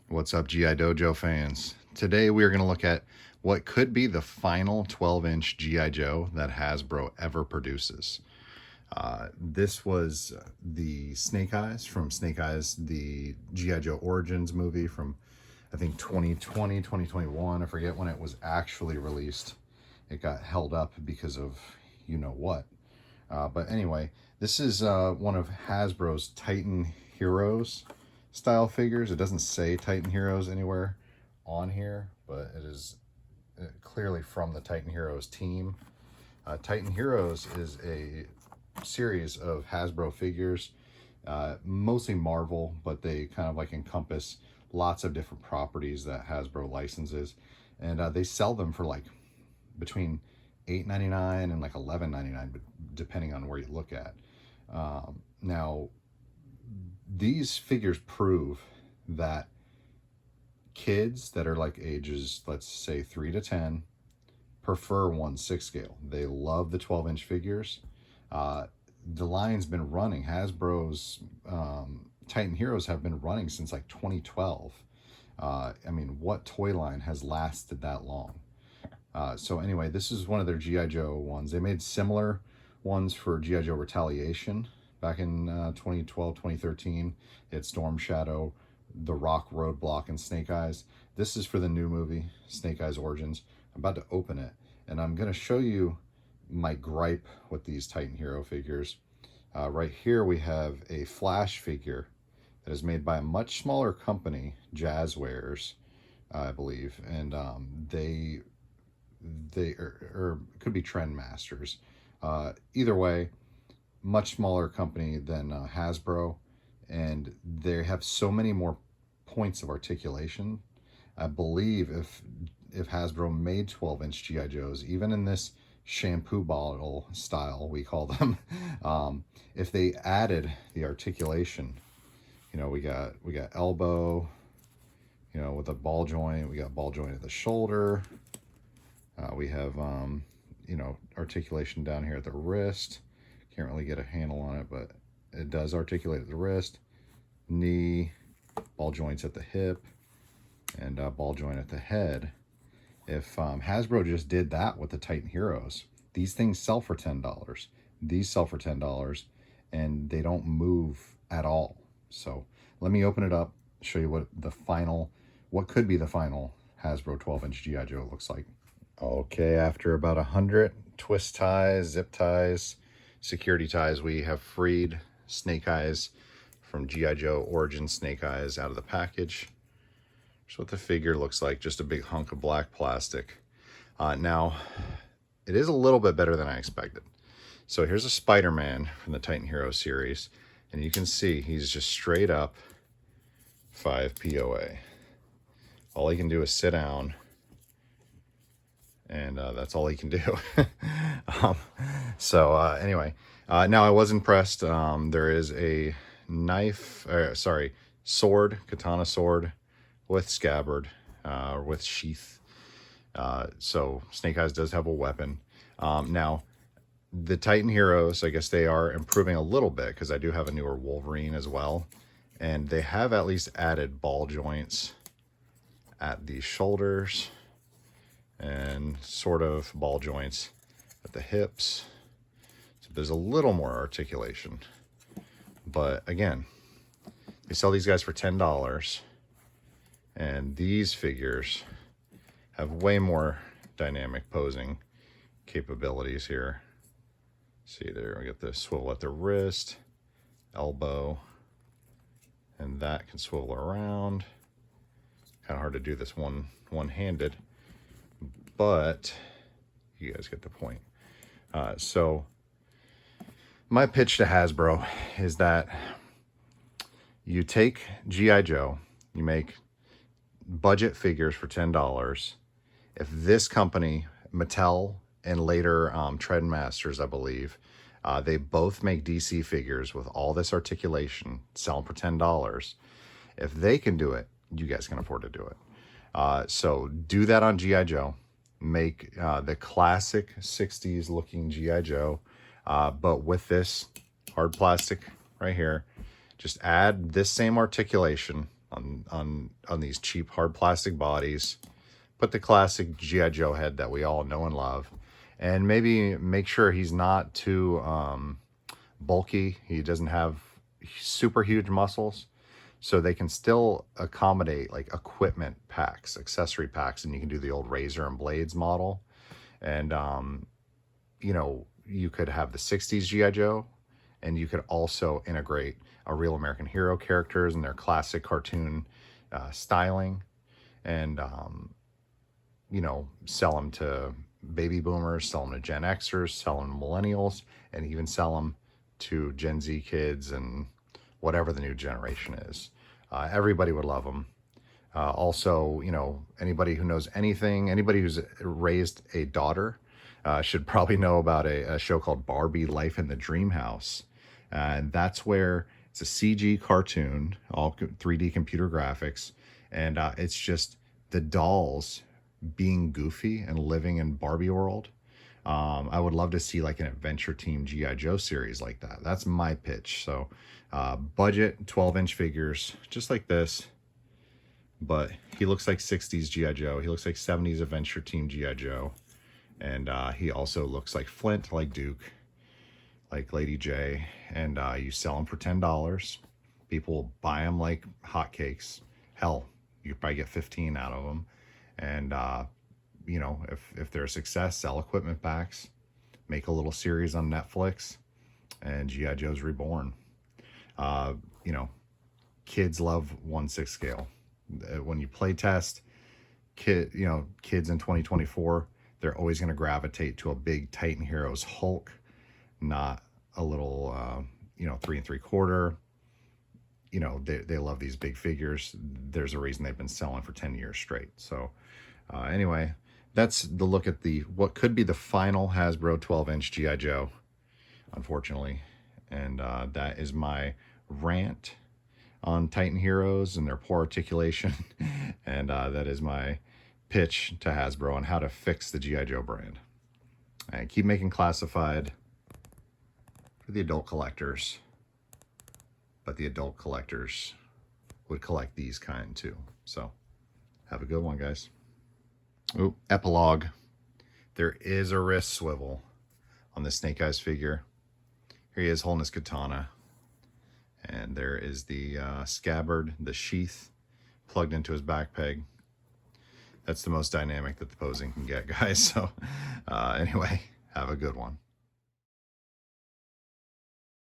What's up, GI Dojo fans? Today we are going to look at what could be the final 12-inch GI Joe that Hasbro ever produces. This was the Snake Eyes from Snake Eyes, the GI Joe Origins movie from, I think, 2020, 2021. I forget when it was actually released. It got held up because of you know what. But anyway, this is one of Hasbro's Titan Heroes style figures. It doesn't say Titan Heroes anywhere on here, but it is clearly from the Titan Heroes team. Titan Heroes is a series of Hasbro figures, mostly Marvel, but they kind of like encompass lots of different properties that Hasbro licenses, and they sell them for like between $8.99 and like $11.99, but depending on where you look at. Now, these figures prove that kids that are like ages, let's say 3 to 10, prefer 1/6 scale. They love the 12-inch figures. The line's been running. Hasbro's Titan Heroes have been running since like 2012. I mean, what toy line has lasted that long? So anyway, this is one of their G.I. Joe ones. They made similar ones for G.I. Joe Retaliation back in 2012, 2013. They had Storm Shadow, The Rock, Roadblock, and Snake Eyes. This is for the new movie, Snake Eyes Origins. I'm about to open it, and I'm going to show you my gripe with these Titan Hero figures. Right here we have a Flash figure that is made by a much smaller company, Jazzwares, I believe, and they or could be Trendmasters. Either way, much smaller company than Hasbro, and they have so many more points of articulation. I believe if Hasbro made 12-inch GI Joes, even in this shampoo bottle style we call them, if they added the articulation, you know, we got elbow, you know, with a ball joint, we got ball joint at the shoulder. We have, you know, articulation down here at the wrist. Can't really get a handle on it, but it does articulate at the wrist, knee, ball joints at the hip, and ball joint at the head. If Hasbro just did that with the Titan Heroes, these things sell for $10. These sell for $10, and they don't move at all. So let me open it up, show you what could be the final Hasbro 12-inch G.I. Joe looks like. Okay, after about 100 twist ties, zip ties, security ties, we have freed Snake Eyes from G.I. Joe Origin Snake Eyes out of the package. Here's what the figure looks like, just a big hunk of black plastic. Now, it is a little bit better than I expected. So here's a Spider-Man from the Titan Hero series, and you can see he's just straight up 5 POA. All he can do is sit down, and that's all he can do. Anyway, now I was impressed. There is a sword, katana sword with scabbard, with sheath. So Snake Eyes does have a weapon. Now, the Titan Heroes, I guess they are improving a little bit, because I do have a newer Wolverine as well. And they have at least added ball joints at the shoulders, and sort of ball joints at the hips. So there's a little more articulation. But again, they sell these guys for $10, and these figures have way more dynamic posing capabilities here. See there, we got the swivel at the wrist, elbow, and that can swivel around. Kind of hard to do this one-handed, but you guys get the point. So my pitch to Hasbro is that you take G.I. Joe, you make budget figures for $10. If this company, Mattel, and later Trendmasters, I believe, they both make DC figures with all this articulation, selling for $10. If they can do it, you guys can afford to do it. So do that on G.I. Joe. Make the classic 60s looking G.I. Joe, but with this hard plastic right here. Just add this same articulation on these cheap hard plastic bodies. Put the classic G.I. Joe head that we all know and love, and maybe make sure he's not too bulky. He doesn't have super huge muscles, so they can still accommodate like equipment packs, accessory packs, and you can do the old razor and blades model. And you know, you could have the 60s G.I. Joe, and you could also integrate a real American hero characters and their classic cartoon styling, and you know, sell them to baby boomers, sell them to Gen Xers, sell them to millennials, and even sell them to Gen Z kids and whatever the new generation is. Everybody would love them. Also, you know, anybody who knows anything, anybody who's raised a daughter should probably know about a show called Barbie Life in the Dream House. And that's where it's a CG cartoon, all 3D computer graphics. And it's just the dolls being goofy and living in Barbie world. I would love to see like an Adventure Team G.I. Joe series like that. That's my pitch. So budget 12-inch figures, just like this. But he looks like 60s G.I. Joe. He looks like 70s Adventure Team G.I. Joe. And he also looks like Flint, like Duke, like Lady J. And you sell them for $10. People will buy them like hotcakes. Hell, you probably get 15 out of them. And, you know, if they're a success, sell equipment packs, make a little series on Netflix, and G.I. Joe's reborn. You know, kids love 1/6 scale. When you play test, kids in 2024, they're always going to gravitate to a big Titan Heroes Hulk, not a little, you know, 3 3/4. You know, they love these big figures. There's a reason they've been selling for 10 years straight. So anyway, that's the look at what could be the final Hasbro 12-inch G.I. Joe, unfortunately. And that is my rant on Titan Heroes and their poor articulation. And that is my pitch to Hasbro on how to fix the G.I. Joe brand. And keep making classified for the adult collectors. But the adult collectors would collect these kind too. So have a good one, guys. Oh, epilogue. There is a wrist swivel on the Snake Eyes figure. Here he is holding his katana. And there is the scabbard, the sheath plugged into his back peg. That's the most dynamic that the posing can get, guys. So anyway, have a good one.